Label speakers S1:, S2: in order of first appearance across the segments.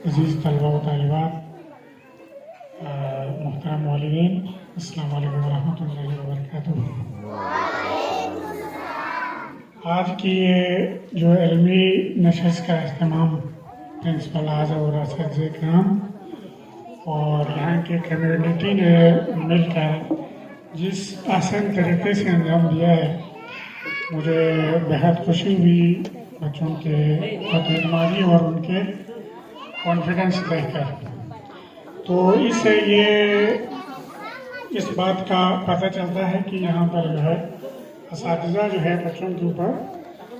S1: عزیز طلبہ و طالبات، محترم والدین، السلام علیکم ورحمۃ اللہ وبرکاتہ۔ آج کی یہ جو علمی نشست کا اہتمام پرنسپل اعظم اور اساتذہ کرام اور یہاں کی کمیونٹی نے مل کر جس آسان طریقے سے انجام دیا ہے، مجھے بہت خوشی ہوئی بچوں کے خود اعتمادی اور ان کے کانفیڈنس دیکھ کر۔ تو اس سے اس بات کا پتہ چلتا ہے کہ یہاں پر جو ہے اساتذہ جو ہے بچوں کے اوپر،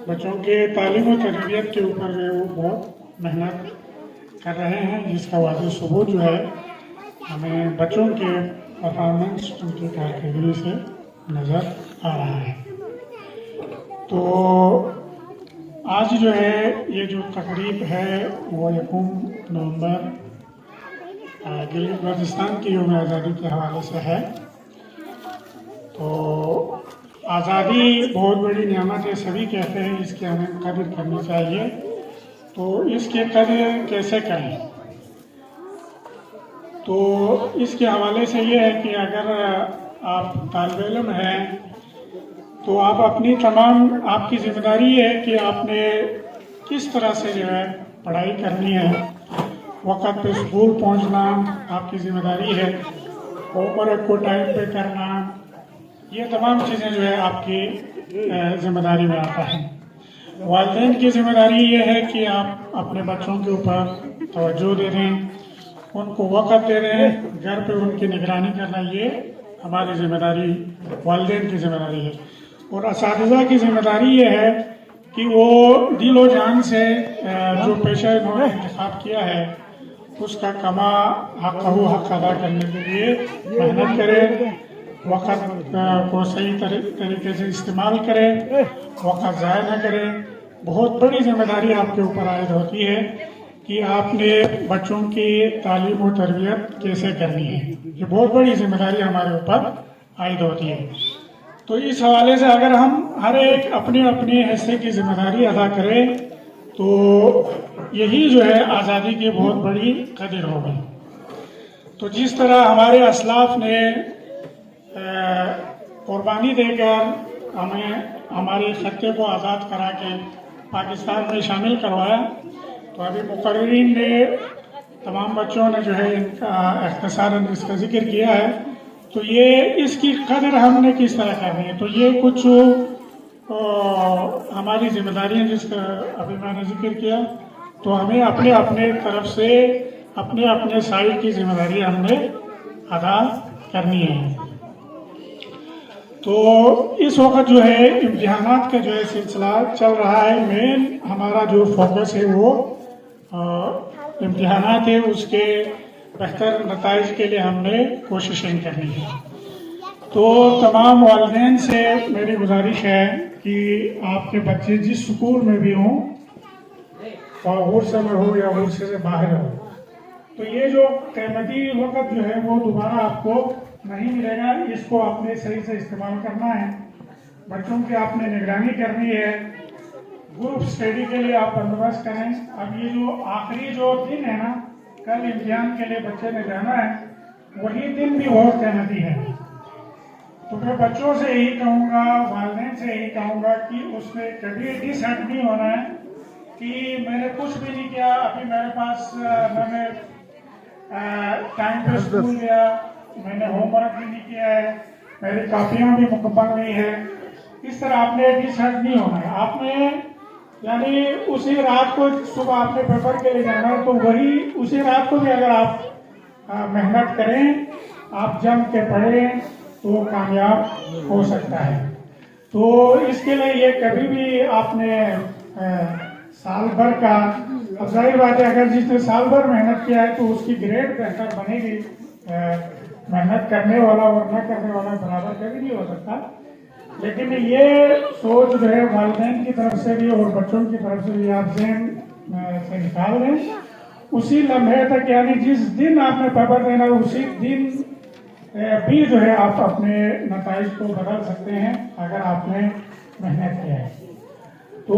S1: بچوں کے تعلیم و تربیت کے اوپر جو ہے وہ بہت محنت کر رہے ہیں، جس کا واضح ثبوت جو ہے ہمیں بچوں کے پرفارمنس، ان کی کارکردگی سے نظر آ رہا ہے۔ تو آج جو ہے یہ جو تقریب ہے وہ 1 نومبر گلگت بلتستان کی یوم آزادی کے حوالے سے ہے۔ تو آزادی بہت بڑی نعمت ہے، سبھی کہتے ہیں اس کی ہمیں قدر کرنی چاہیے۔ تو اس کی قدر کیسے کریں؟ تو اس کے حوالے سے یہ ہے کہ اگر آپ طالب علم ہیں تو آپ کی ذمہ داری ہے کہ آپ نے کس طرح سے جو ہے پڑھائی کرنی ہے، وقت پہ اسکول پہنچنا آپ کی ذمہ داری ہے، ہوم ورک کو ٹائم پہ کرنا، یہ تمام چیزیں جو ہے آپ کی ذمہ داری میں آتا ہے۔ والدین کی ذمہ داری یہ ہے کہ آپ اپنے بچوں کے اوپر توجہ دے دیں، ان کو وقت دے دیں، گھر پہ ان کی نگرانی کرنا، یہ ہماری ذمہ داری، والدین کی ذمہ داری ہے۔ اور اساتذہ کی ذمہ داری یہ ہے کہ وہ دل و جان سے جو پیشہ انہوں نے انتخاب کیا ہے اس کا کما حق ادا کرنے کے لیے محنت کرے، وقت کو صحیح طریقے سے استعمال کرے، وقت ضائع نہ کرے۔ بہت بڑی ذمہ داری آپ کے اوپر عائد ہوتی ہے کہ آپ نے بچوں کی تعلیم و تربیت کیسے کرنی ہے، یہ بہت بڑی ذمہ داری ہمارے اوپر عائد ہوتی ہے۔ تو اس حوالے سے اگر ہم ہر ایک اپنے حصے کی ذمہ داری ادا کریں تو یہی جو ہے آزادی کی بہت بڑی قدر ہوگی۔ تو جس طرح ہمارے اسلاف نے قربانی دے کر ہمیں ہمارے خطے کو آزاد کرا کے پاکستان میں شامل کروایا، تو ابھی مقررین نے، تمام بچوں نے جو ہے ان کا اختصاراً اس کا ذکر کیا ہے۔ تو یہ اس کی قدر ہم نے کس طرح کرنی ہے، تو یہ کچھ ہماری ذمہ داری ہے جس کا ابھی میں نے ذکر کیا۔ تو ہمیں اپنے طرف سے اپنے سائل کی ذمہ داری ہم نے ادا کرنی ہے۔ تو اس وقت جو ہے امتحانات کا جو ہے سلسلہ چل رہا ہے، مین ہمارا جو فوکس ہے وہ امتحانات ہے، اس کے بہتر نتائج کے لیے ہم نے کوششیں کرنی ہے۔ تو تمام والدین سے میری گزارش ہے کہ آپ کے بچے جس سکول میں بھی ہوں، غرفے میں ہو یا غرفے سے باہر ہو، تو یہ جو قیمتی وقت جو ہے وہ دوبارہ آپ کو نہیں ملے گا، اس کو آپ نے صحیح سے استعمال کرنا ہے۔ بچوں کی آپ نے نگرانی کرنی ہے، گروپ اسٹڈی کے لیے آپ بندوبست کریں۔ اب یہ جو آخری جو دن ہے نا، کل امتحان کے لیے بچے نے جانا ہے، وہی دن بھی بہت قیمتی ہے۔ تو میں بچوں سے یہی کہوں گا، والدین سے یہی کہوں گا کہ اس میں کبھی ڈس ہرٹ نہیں ہونا ہے کہ میں نے کچھ بھی نہیں کیا، ابھی میرے پاس میں نے ٹائم پہ اسکول گیا، میں نے ہوم ورک بھی نہیں کیا ہے، میری کاپیاں بھی مکمل نہیں ہے، اس طرح آپ نے ڈس ہرٹ نہیں ہونا ہے۔ آپ نے یعنی اسی رات کو صبح آپ نے پیپر کے لیے جانا ہے، تو وہی اسی رات کو بھی اگر آپ محنت کریں، آپ جم کے پڑھیں تو کامیاب ہو سکتا ہے۔ تو اس کے لیے یہ کبھی بھی آپ نے سال بھر کا، اب ظاہر بات ہے اگر جس نے سال بھر محنت کیا ہے تو اس کی گریڈ بہتر بنے گی، محنت کرنے والا اور نہ کرنے والا برابر کبھی نہیں ہو سکتا۔ لیکن یہ سوچ جو ہے والدین کی طرف سے بھی اور بچوں کی طرف سے بھی آپ ذہن سے نکال دیں، اسی لمحے تک، یعنی جس دن آپ نے پیپر دینا ہے اسی دن بھی جو ہے آپ اپنے نتائج کو بدل سکتے ہیں اگر آپ نے محنت کیا ہے۔ تو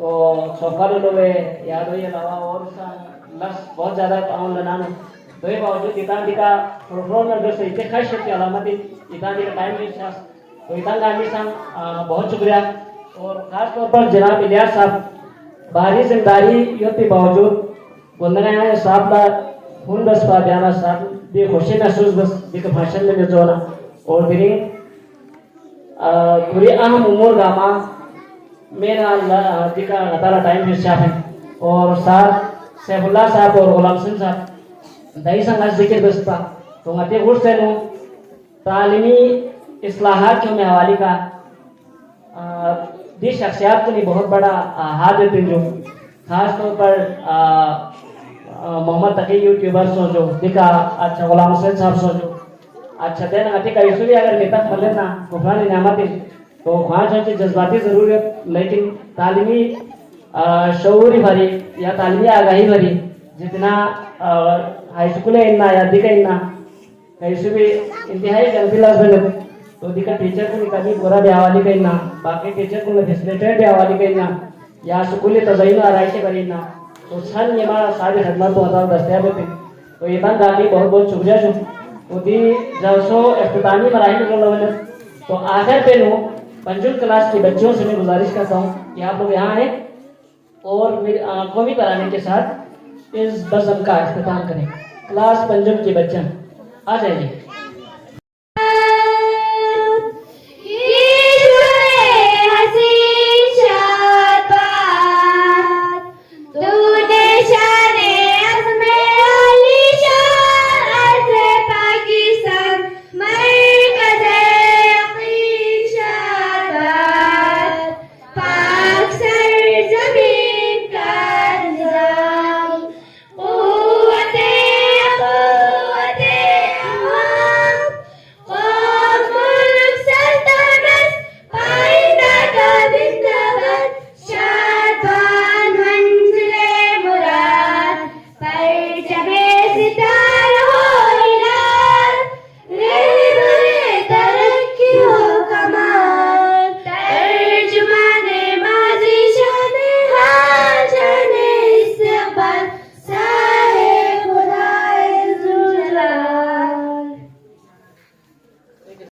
S2: تو سوکھا لوگ یاد ہوئی علاوہ اور لفظ بہت زیادہ تعاون لنانو تو یہ باوجود اتان کا پروگرام میں جو سے خاص کی علامت اتان کا ٹائم بھی تو اتان گاندھی صاحب بہت شکریہ. اور خاص طور پر جناب الیاس صاحب بھاری ذمہ داری کے باوجود گندگاہ صاحب کا خون بس پا بیانا صاحب بھی خوشی محسوس بس دیکھ بھاشن میں جو ہونا اور دری پوری اہم امور گاما میرا دیکھا نتارا ٹائم بھی شاپ ہے. اور ساتھ سیف اللہ صاحب اور غلام حسین صاحب دہی سنگھ ذکر بستا تو متے گھر سے نو تعلیمی اصلاحات کے میں حوالی کا دی شخصیات کے لیے بہت بڑا ہاتھ دیتے جو خاص طور پر محمد تقی یوٹیوبر سو جو دیکھا اچھا غلام حسین صاحب سو جو اچھا دین اتی کا یسوی اگر نیتا ملے نا غفران نعمت تو خواہش ہے جذباتی ضرورت لیکن تعلیمی شعوری بھری یا تعلیمی آگاہی بھری جتنا ہائی اسکول ہے اننا یا دیکھا اننا کہیں بھی انتہائی جنتی لاس بنے تو دیکھا ٹیچر کو کبھی پورا بھی حوالی کرنا باقی ٹیچر کو فیسلیٹیٹ بھی حوالی کرنا یا سکولی تزئین و آرائشیں کرنا تو سن یہ ہمارا ساری خدمات تو ہزار دستیاب ہوتے تو یہ تن گاڑی بہت بہت شکریہ جو ہوتی جب سو اختتامی مراحل کو لوگ تو آخر پہ لوں پنجم کلاس کی بچوں سے میں گزارش کرتا ہوں کہ آپ لوگ یہاں آئیں اور قومی ترانے کے ساتھ اس بزم کا اختتام کریں. کلاس پنجم کے بچے آ جائیے.